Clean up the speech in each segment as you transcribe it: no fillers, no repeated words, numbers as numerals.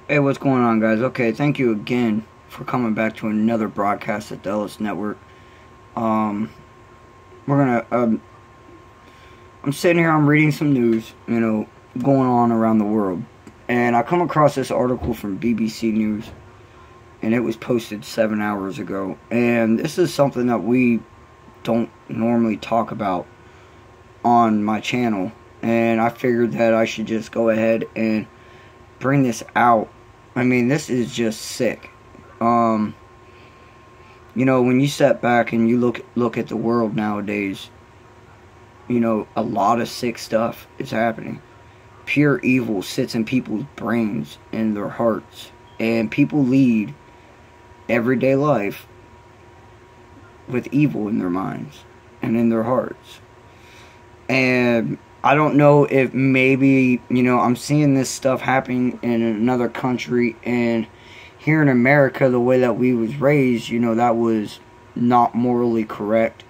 Hey, what's going on, guys? Okay, thank you again for coming back to another broadcast at the Ellis Network. Um, we're gonna, I'm sitting here, I'm reading some news, going on around the world. And I come across this article from BBC News, and it was posted 7 hours ago. And this is something that we don't normally talk about on my channel. And I figured that I should just go ahead and bring this out. I mean, this is just sick. When you step back and you look at the world nowadays, a lot of sick stuff is happening. Pure evil sits in people's brains and their hearts, and people lead everyday life with evil in their minds and in their hearts. And I don't know if maybe, I'm seeing this stuff happening in another country, and here in America, the way that we was raised, that was not morally correct.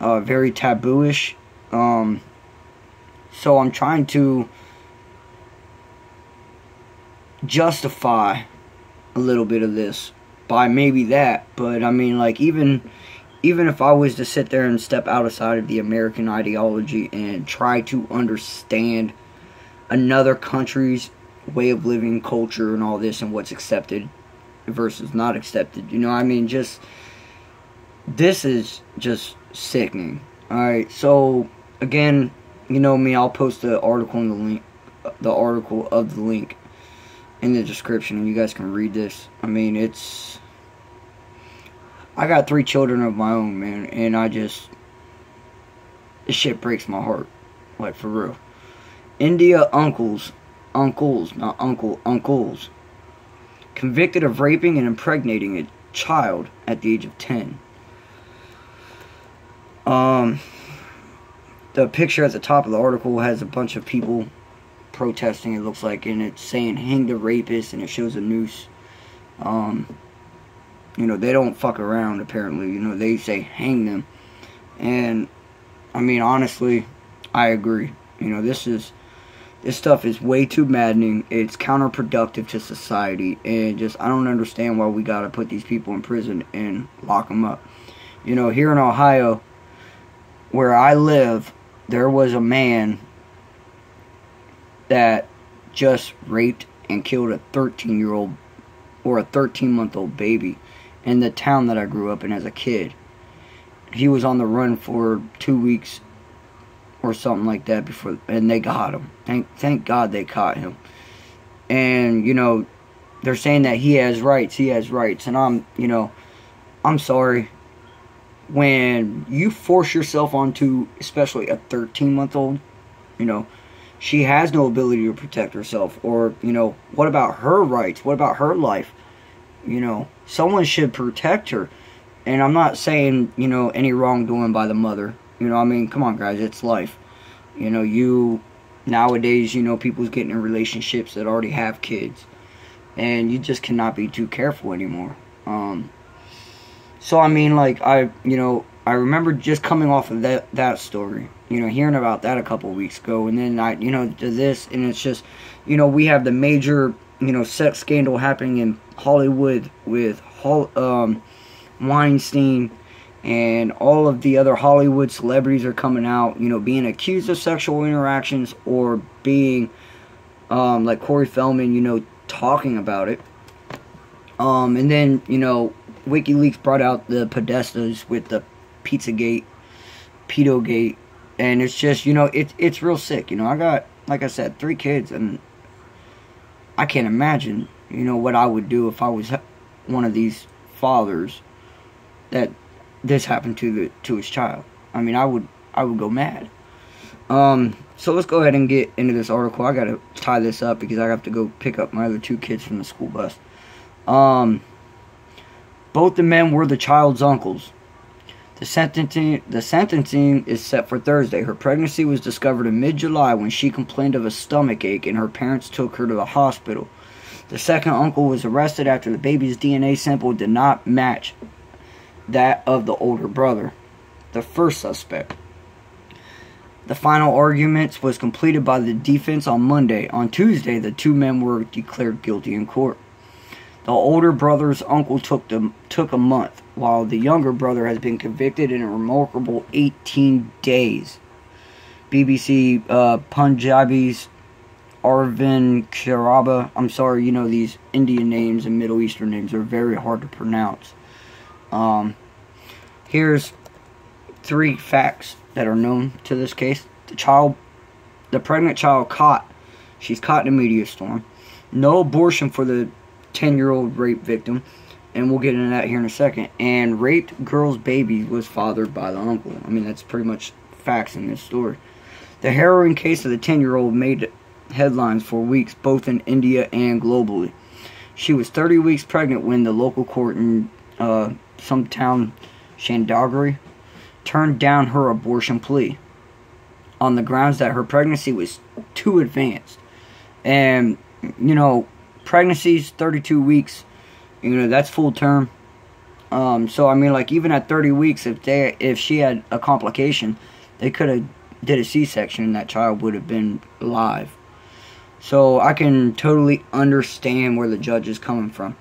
Very taboo-ish. So I'm trying to justify a little bit of this by maybe that. But, I mean, like, even if I was to sit there and step outside of the American ideology and try to understand another country's way of living, culture, and all this, and what's accepted versus not accepted, this is just sickening. Alright, so, again, me, I'll post the article in the link in the description, and you guys can read this. I mean, I got 3 children of my own, man, and this shit breaks my heart. Like, for real. India uncles, convicted of raping and impregnating a child at the age of 10. The picture at the top of the article has a bunch of people protesting, it looks like, and it's saying, hang the rapist, and it shows a noose. They don't fuck around, apparently. They say hang them. And, I mean, honestly, I agree. This stuff is way too maddening. It's counterproductive to society. And I don't understand why we gotta put these people in prison and lock them up. Here in Ohio, where I live, there was a man that just raped and killed a 13-year-old or a 13-month-old baby in the town that I grew up in as a kid. He was on the run for 2 weeks or something like that before, and they got him. Thank God they caught him. And, they're saying that he has rights, and I'm sorry. When you force yourself onto, especially a 13-month-old, she has no ability to protect herself. Or, what about her rights? What about her life? Someone should protect her. And I'm not saying, any wrongdoing by the mother. Come on, guys, it's life. Nowadays, people's getting in relationships that already have kids. And you just cannot be too careful anymore. So, I remember just coming off of that story. Hearing about that a couple weeks ago. And then, to this, and it's just, we have the major, sex scandal happening in Hollywood with Weinstein, and all of the other Hollywood celebrities are coming out, being accused of sexual interactions, or being, like Corey Feldman, talking about it. And then, WikiLeaks brought out the Podestas with the Pizzagate, Pedogate, and it's just, it's real sick. I got, like I said, 3 kids, and I can't imagine, what I would do if I was one of these fathers that this happened to his child. I would go mad. So let's go ahead and get into this article. I gotta tie this up because I have to go pick up my other 2 kids from the school bus. Both the men were the child's uncles. The sentencing is set for Thursday. Her pregnancy was discovered in mid-July when she complained of a stomach ache, and her parents took her to the hospital. The second uncle was arrested after the baby's DNA sample did not match that of the older brother, the first suspect. The final arguments was completed by the defense on Monday. On Tuesday, the two men were declared guilty in court. The older brother's uncle took a month, while the younger brother has been convicted in a remarkable 18 days. BBC Punjabi's Arvind Kharaba. I'm sorry, these Indian names and Middle Eastern names are very hard to pronounce. Here's 3 facts that are known to this case. The pregnant child she's caught in a media storm. No abortion for the 10-year-old rape victim, and we'll get into that here in a second. And raped girl's baby was fathered by the uncle. I mean, that's pretty much facts in this story. The harrowing case of the 10-year-old made headlines for weeks, both in India and globally. She was 30 weeks pregnant when the local court in some town, Chandogiri, turned down her abortion plea on the grounds that her pregnancy was too advanced. And, pregnancies, 32 weeks, that's full term. So, I mean, like, even at 30 weeks, if she had a complication, they could have did a C-section and that child would have been alive. So, I can totally understand where the judge is coming from.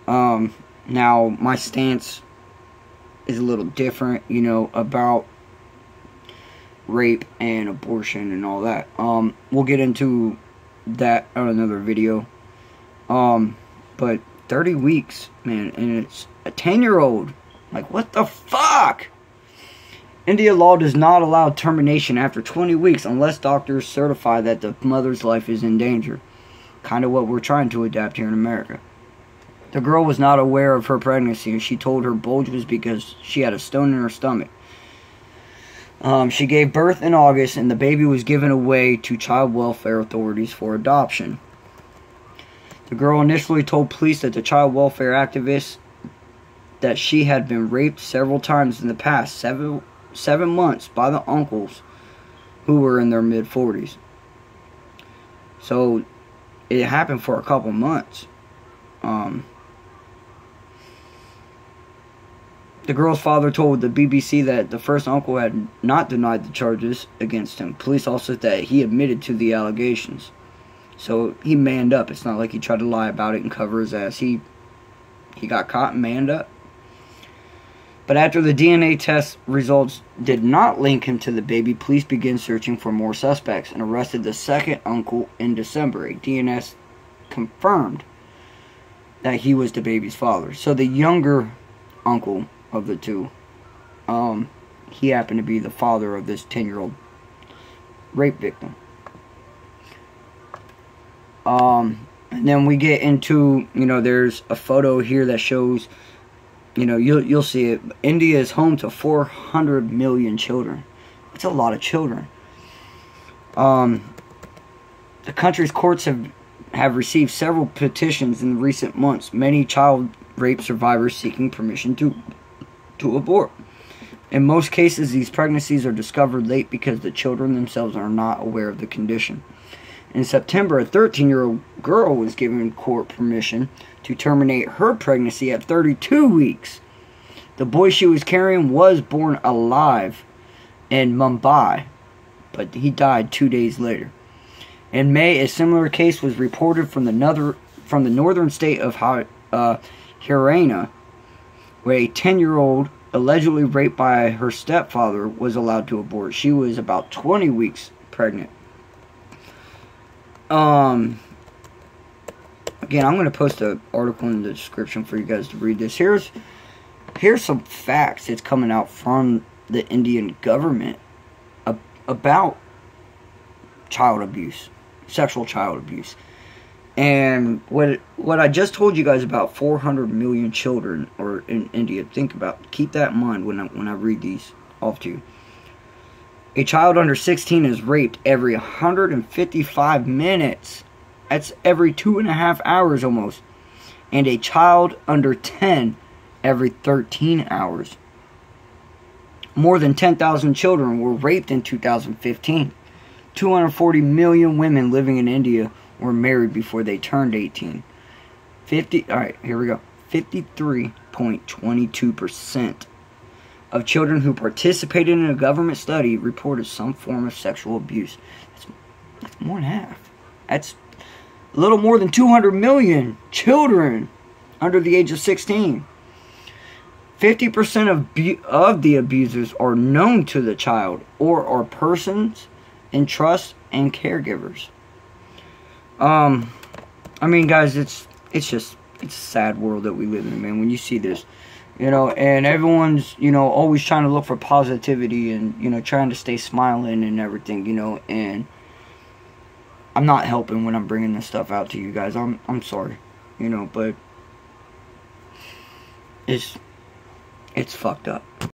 Now, my stance is a little different, about rape and abortion and all that. We'll get into that on another video. But 30 weeks, man, and it's a 10-year-old. Like, what the fuck? India law does not allow termination after 20 weeks unless doctors certify that the mother's life is in danger. Kind of what we're trying to adapt here in America. The girl was not aware of her pregnancy, and she told her bulge was because she had a stone in her stomach. She gave birth in August, and the baby was given away to child welfare authorities for adoption. The girl initially told police that the child welfare activists that she had been raped several times in the past 7 months by the uncles who were in their mid-40s. So it happened for a couple months. The girl's father told the BBC that the first uncle had not denied the charges against him. Police also said that he admitted to the allegations. So he manned up. It's not like he tried to lie about it and cover his ass. He got caught and manned up. But after the DNA test results did not link him to the baby, police began searching for more suspects and arrested the second uncle in December. A DNA confirmed that he was the baby's father. So the younger uncle of the two, he happened to be the father of this 10-year-old rape victim. And then we get into, there's a photo here that shows, you'll see it. India is home to 400 million children. That's a lot of children. The country's courts have received several petitions in recent months. Many child rape survivors seeking permission to abort. In most cases, these pregnancies are discovered late because the children themselves are not aware of the condition. In September, a 13-year-old girl was given court permission to terminate her pregnancy at 32 weeks. The boy she was carrying was born alive in Mumbai, but he died 2 days later. In May, a similar case was reported from the northern state of Haryana, where a 10-year-old allegedly raped by her stepfather was allowed to abort. She was about 20 weeks pregnant. Again, I'm going to post an article in the description for you guys to read this. Here's some facts that's coming out from the Indian government about child abuse, sexual child abuse. And what I just told you guys about 400 million children or in India, keep that in mind when I read these off to you. A child under 16 is raped every 155 minutes. That's every 2.5 hours almost. And a child under 10 every 13 hours. More than 10,000 children were raped in 2015. 240 million women living in India were married before they turned 18. Alright, here we go. 53.22% of children who participated in a government study reported some form of sexual abuse. That's more than half. That's a little more than 200 million children under the age of 16. 50% of the abusers are known to the child or are persons in trust and caregivers. I mean, guys, it's a sad world that we live in, man. When you see this, you know, and everyone's, you know, always trying to look for positivity and, you know, trying to stay smiling and everything, you know, and I'm not helping when I'm bringing this stuff out to you guys. I'm sorry, you know, but it's fucked up.